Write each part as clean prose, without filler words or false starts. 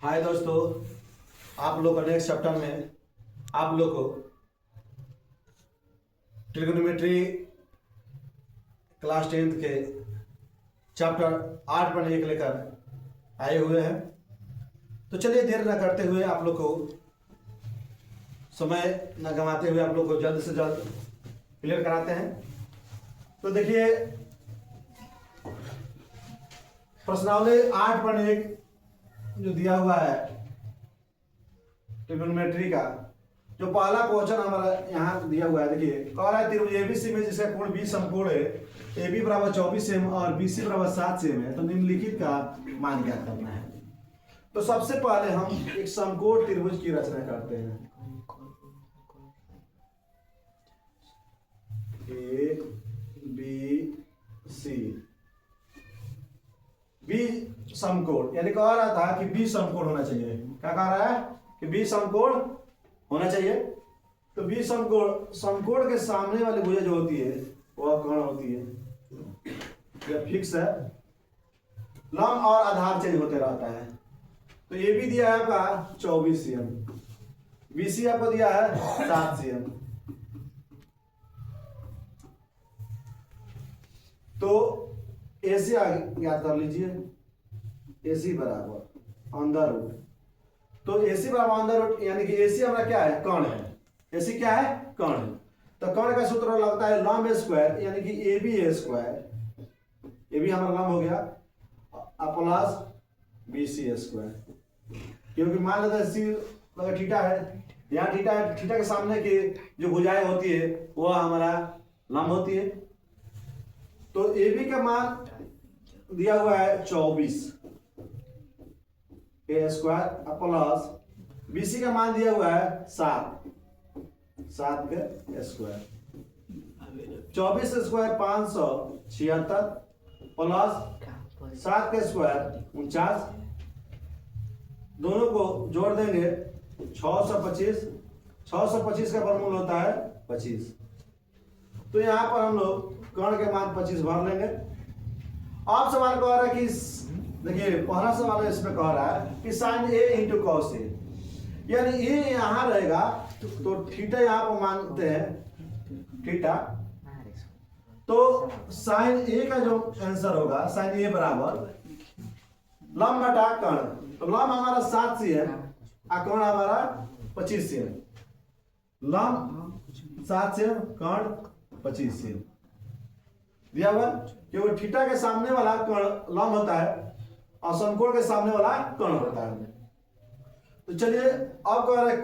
हाय दोस्तों, आप लोग का नेक्स्ट चैप्टर में आप लोग को ट्रिग्नोमेट्री क्लास 10th के चैप्टर 8 पढ़ने के लेकर आए हुए हैं। तो चलिए देर न करते हुए आप लोग को समय न गंवाते हुए आप लोग को जल्द से जल्द क्लियर कराते हैं। तो देखिए प्रश्नावली 8.1 जो दिया हुआ है ट्रिग्नोमेट्री का जो पहला क्वेश्चन हमारा यहाँ दिया हुआ है। देखिए कह रहा है त्रिभुज एबीसी में जिसका कोण 20 समकोण है, AB बराबर 24 सेम और BC बराबर 7 सेम है, तो निम्नलिखित का मान ज्ञात करना है। तो सबसे पहले हम एक समकोण त्रिभुज की रचना करते हैं। A B C बी समकोण, यानी कह रहा था कि बी समकोण होना चाहिए। क्या कह रहा है कि बी समकोण होना चाहिए। तो बी समकोण के सामने वाली भुजा जो होती है वह कर्ण होती है, यह फिक्स है। लंब और आधार चेंज होते रहता है। तो ये भी दिया है आपका 24 cm, बीसी आपको दिया है 7 cm। तो AC ज्ञात कर लीजिए, AC बराबर अंडर रूट। तो AC बराबर अंडर रूट, यानी कि AC हमारा क्या है, कर्ण है। AC क्या है, कर्ण है। तो कर्ण का सूत्र लगता है लंब स्क्वायर, यानी कि AB स्क्वायर, AB हमारा लंब हो गया, प्लस BC स्क्वायर। क्योंकि मान लेते हैं C अगर थीटा है, यहाँ थीटा है, थीटा के सामने की जो भुजाएं होती है वह हमारा लंब होती है। तो AB का मान दिया हुआ है 24 A स्क्वायर प्लस BC का मान दिया हुआ है 7 के स्क्वायर। 24 स्क्वायर 576 प्लस 7 के स्क्वायर 49, दोनों को जोड़ देंगे 625। 625 का वर्गमूल होता है 25। तो यहाँ पर हम लोग कर्ण के मान 25 भर लेंगे। आप सवाल कह रहा है कि देखिए पहला सवाल इसमें कह रहा है कि sine A into cos A, यानी A यहाँ रहेगा तो थीटा यहाँ पर मानते हैं थीटा। तो साइन A का जो आंसर होगा, साइन A बराबर लंब बटा कर्ण। तो लंब हमारा 7 cm और कर्ण हमारा 25 cm। लंब 7 cm, कर्ण 25 cm दिया हुआ, क्योंकि थीटा के सामने वाला कर्ण लंब होता है और समकोण के सामने वाला कर्ण होता है। तो चलिए अब कह रहे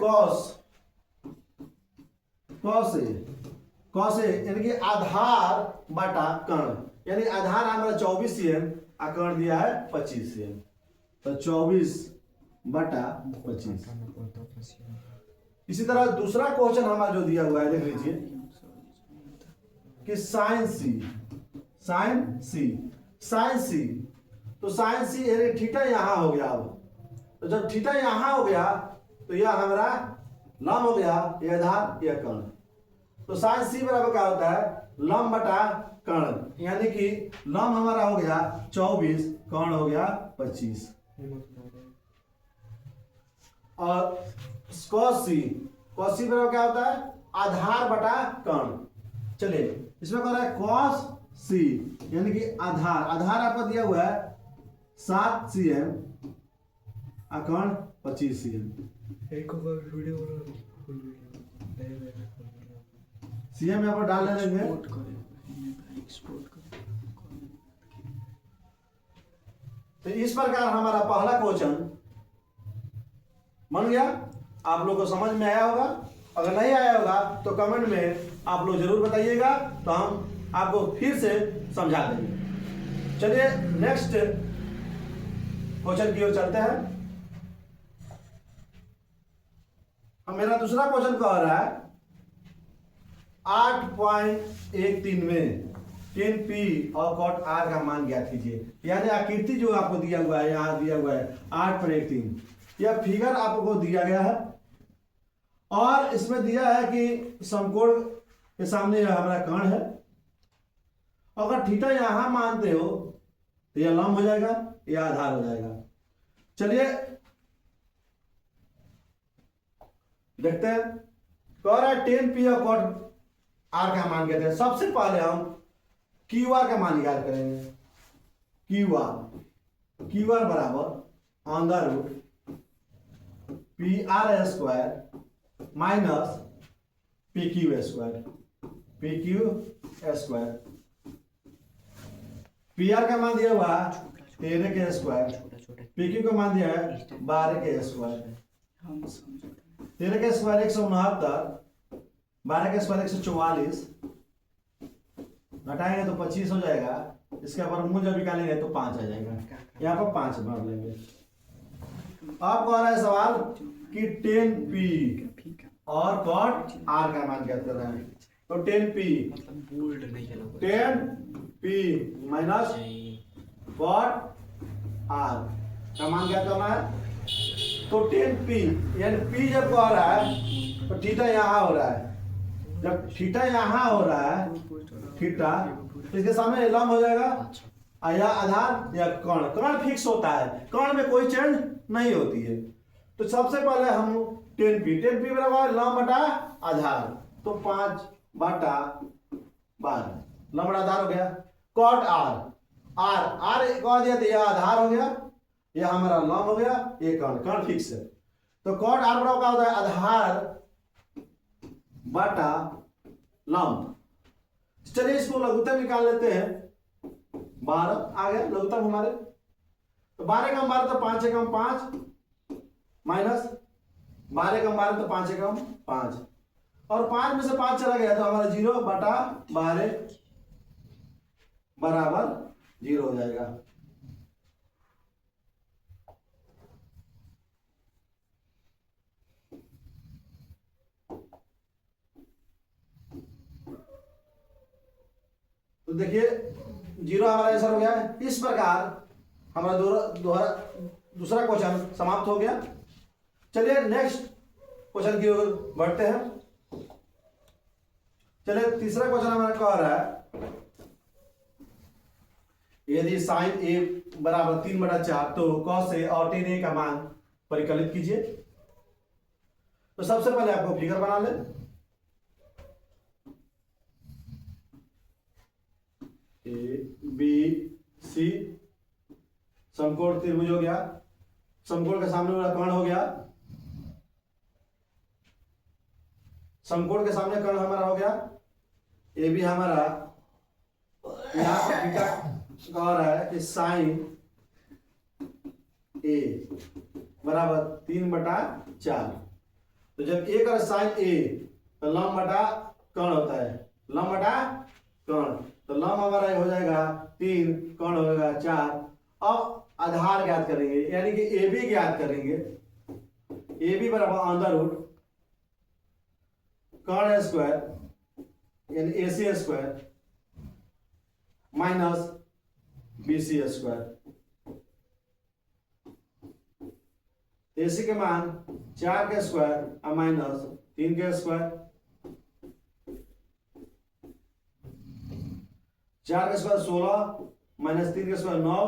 कॉस ए यानी कि आधार बटा कर्ण, यानी आधार हमारा 24 cm और कर्ण दिया है 25 cm। तो 24 बटा 25। इसी तरह दूसरा क्वेश्चन हमारा जो दिया हुआ है देख लीजिए कि साइन सी। तो साइन सी यानी थीटा यहां हो गया। अब तो जब थीटा यहां हो गया तो यह हमारा लंब हो गया, यह आधार यह कर्ण। तो साइन सी बराबर क्या होता है, लंब बटा कर्ण, यानी कि लंब हमारा हो गया 24, कर्ण हो गया 25। और कॉस सी बराबर क्या होता है, आधार बटा कर्ण। चलिए इसमें कह रहा है कॉस सी यानी कि आधार आपको दिया हुआ है 7 cm और कर्ण 25 cm। CM यहाँ पर डाल लेंगे। तो इस प्रकार हमारा पहला क्वेश्चन बन गया। आप लोग को समझ में आया होगा। अगर नहीं आया होगा तो कमेंट में आप लोग जरूर बताइएगा, तो हम आपको फिर से समझा देंगे। चलिए नेक्स्ट क्वेश्चन की ओर चलते हैं। अब मेरा दूसरा क्वेश्चन कह रहा है 8.13 में tan P और cot R का मान ज्ञात कीजिए। यानी आकृति जो आपको दिया हुआ है, यहाँ दिया हुआ है 8.13, यह फिगर आपको दिया गया है और इसमें दिया है कि समकोण के सामने यह हमारा कर्ण है। अगर थीटा यहां मानते हो तो यह लंब हो जाएगा, यह आधार हो जाएगा। चलिए देखते हैं। कह रहा है 10p और कॉट आर का मान कहते हैं। सबसे पहले हम क्यू आर का मान याद करेंगे। क्यू आर बराबर under root P R square minus P Q square. P R का मान दिया हुआ 13 के स्क्वायर, पी क्यू का मान दिया है 12 के स्क्वायर। 13 के स्क्वायर 169, 12 के स्क्वायर 144, घटाएंगे तो 25 हो जाएगा। इसके वर्गमूल जब निकालेंगे तो 5 आ जाएगा। यहाँ पर 5 भर लेंगे। अब कह रहा है सवाल कि 10p और कॉट आर का मान ज्ञात कर रहे हैं। तो 10p 10p minus cot R का मान ज्ञात करना है। तो 10p यानी p जब कह रहा है तो थीटा यहाँ हो रहा है। जब थीटा यहाँ हो रहा है, थीटा इसके सामने लंब हो जाएगा या आधार या कर्ण। कर्ण फिक्स होता है, कर्ण में कोई चेंज नहीं होती है। तो सबसे पहले हम 10p बराबर लंब बटा आधार, तो 5/12 लंब बटा आधार हो गया। कॉट आर कह दिया तो यह आधार हो गया, यह हमारा लंब हो गया, ये कर्ण फिक्स है। तो कॉट आर बराबर क्या होता है? आधार बटा लंब। चलिए इसको लघुत्तम निकाल लेते हैं। 12 आ गया लघुत्तम हमारे। तो 12 कम 12 तो 5 एकम 5 माइनस 12 कम 12 तो 5 एकम 5, और 5 में से 5 चला गया तो हमारा 0/12 बराबर 0 हो जाएगा। तो देखिए 0 हमारा आंसर हो गया है। इस प्रकार हमारा दूसरा क्वेश्चन समाप्त हो गया। चलिए नेक्स्ट क्वेश्चन की ओर बढ़ते हैं। चलिए तीसरा क्वेश्चन हमारा कह रहा है यदि साइन ए बराबर 3/4 तो कॉस ए और टेन ए का मान परिकलित कीजिए। तो सबसे पहले आपको फिगर बना ले। ए बी सी समकोण त्रिभुज हो गया। समकोण के सामने वाला कर्ण हो गया। समकोण के सामने कर्ण हमारा हो गया। ए बी हमारा यहां पर थीटा कह रहा है कि साइन ए बराबर 3/4। तो जब ए का साइन ए तो लंब बटा कर्ण होता है, लंब बटा कर्ण। तो लंब हमारा हो जाएगा 3, कर्ण हो जाएगा 4। अब आधार ज्ञात करेंगे, यानी कि ए बी ज्ञात करेंगे। ए बी बराबर अंडर रूट कर्ण स्क्वायर यानी A C square minus B C square. A C के मान 4 के स्क्वायर और माइनस 3 के स्क्वायर। 4 के स्क्वायर 16 माइनस 3 के स्क्वायर 9,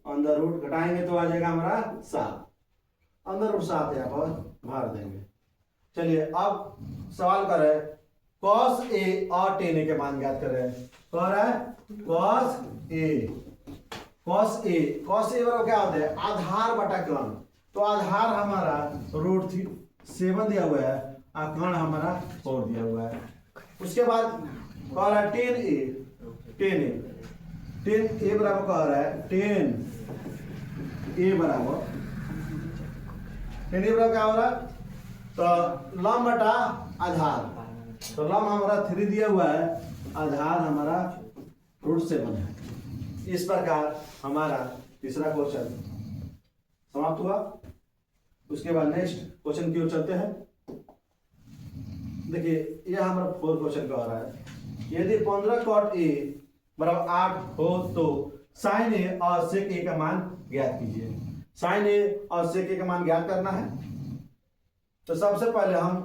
अंदर रूट घटाएंगे तो आ जाएगा हमारा 7। अंदर रूट 7 यहाँ पर भर देंगे। चलिए अब सवाल कर रहे हैं cos ए और tan ए के मान ज्ञात कर रहे हैं। कह रहा है cos ए बराबर क्या होता है? आधार बटा कर्ण। तो आधार हमारा √7 दिया हुआ है और कर्ण हमारा 4 दिया हुआ है। उसके बाद कह रहा है tan ए बराबर कह रहा है tan ए बराबर क्या हो रहा है? तो लंब बटा आधार। तो लंब हमारा 3 दिया हुआ है, आधार हमारा √7 है। इस प्रकार हमारा तीसरा क्वेश्चन समाप्त हुआ। उसके बाद नेक्स्ट क्वेश्चन की ओर चलते हैं। देखिए यह हमारा 4 क्वेश्चन का आ रहा है। यदि 15 cot ए बराबर 8 हो तो साइन ए और सेक ए का मान ज्ञात कीजिए। साइन ए और सेक ए का मान ज्ञात करना है। तो सबसे पहले हम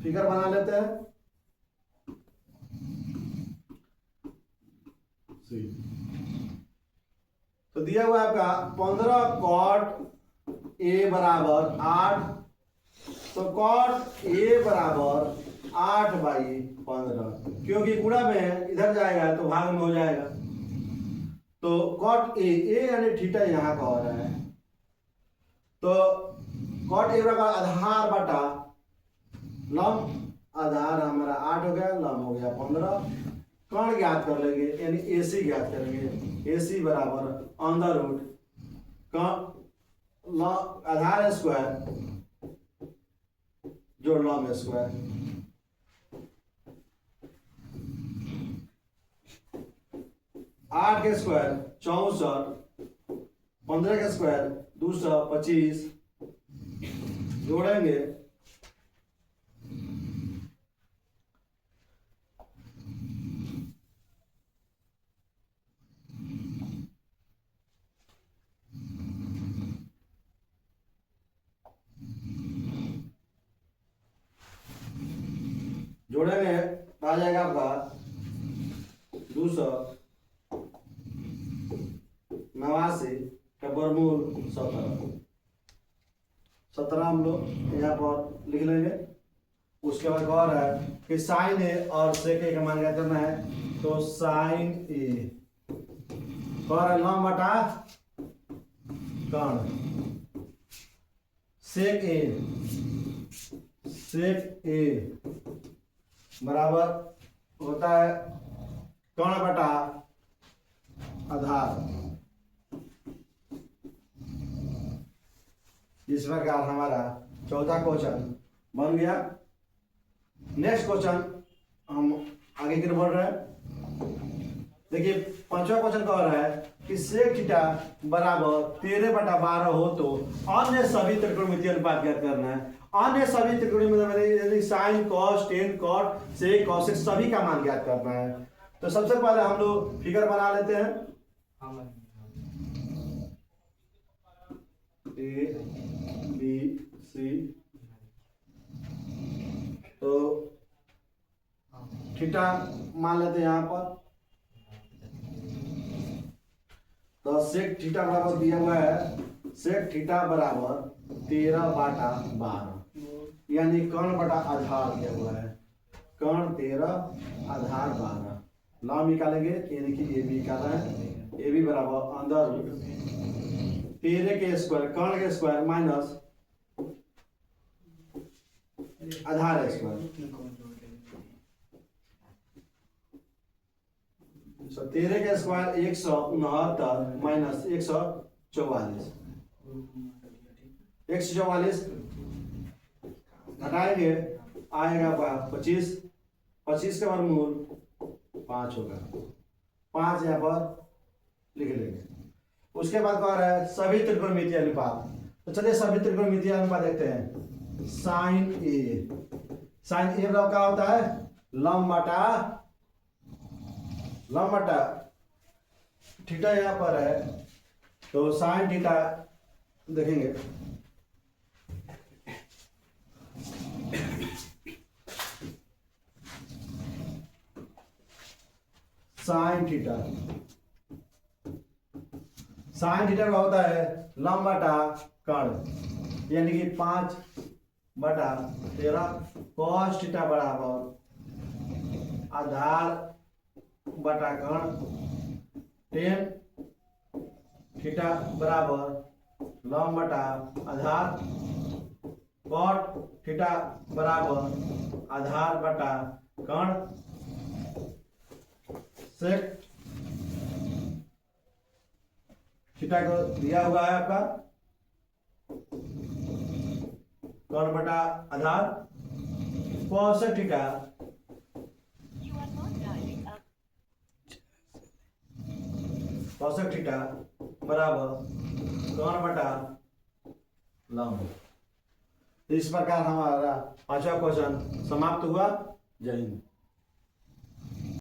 फिगर बना लेते हैं। तो दिया हुआ है आपका 15 cot ए बराबर 8 तो कॉट ए बराबर 8/15, क्योंकि गुणा में इधर जाएगा तो भाग में हो जाएगा। तो कॉट ए यानी थीटा यहाँ का हो रहा है, तो कॉट ए बराबर आधार बटा लंब, आधार हमारा 8 हो गया, लंब हो गया 15। कर्ण ज्ञात कर लेंगे यानी AC ज्ञात करेंगे। AC बराबर अंडर रूट आधार स्क्वायर जोड़ लंब स्क्वायर, 8 के स्क्वायर 64, 15 के स्क्वायर 225, जोड़ेंगे आ जाएगा आपका 289 का वर्गमूल 17 हम लोग यहाँ पर लिख लेंगे। उसके बाद और है कि साइन ए और सेक ए का मान क्या करना है, तो साइन ए और लंब बटा कर्ण, सेक ए बराबर होता है कर्ण बटा आधार। इस प्रकार हमारा चौथा क्वेश्चन बन गया। नेक्स्ट क्वेश्चन हम आगे की बढ़ रहे हैं। देखिए पांचवा क्वेश्चन कह रहा है कि सेक थीटा बराबर 13/12 हो तो अन्य सभी त्रिकोणमितीय अनुपात ज्ञात करना है। अन्य सभी त्रिकोणमितीय sine cos tan cot sec cosec सभी का मान ज्ञात करना है। तो सबसे पहले हम लोग फिगर बना लेते हैं। ए बी सी, तो थीटा मान लेते हैं यहाँ पर। तो सेक थीटा बराबर दिया हुआ है, सेक थीटा बराबर 13/12 यानी कर्ण बटा आधार दिया हुआ है। कर्ण 13 आधार 12, लाभ निकालेंगे यानी कि ए बी निकाला है। ए बी बराबर अंदर 13 के स्क्वायर कर्ण के स्क्वायर माइनस आधार स्क्वायर, 13 के स्क्वायर 169 माइनस 144, 144 घटाएंगे आएगा 25, 25 का वर्गमूल 5 होगा, 5 यहाँ पर लिख लेंगे। उसके बाद कह रहा है सभी त्रिकोणमितीय अनुपात। तो चलिए सभी त्रिकोणमितीय अनुपात देखते हैं। साइन ए बराबर क्या होता है, लंब बटा थीटा यहाँ पर है, तो साइन थीटा देखेंगे साइन थीटा का होता है लंब बटा कर्ण यानी कि 5/13 कॉस थीटा बराबर आधार बटा कर्ण 10 थीटा बराबर लंब बटा आधार कॉट थीटा बराबर आधार बटा कर्ण सेक थीटा को दिया हुआ है आपका कर्ण बटा आधार कोसेक थीटा बराबर कर्ण बटा लंब। इस प्रकार हमारा पांचवा क्वेश्चन समाप्त हुआ। जय हिंद।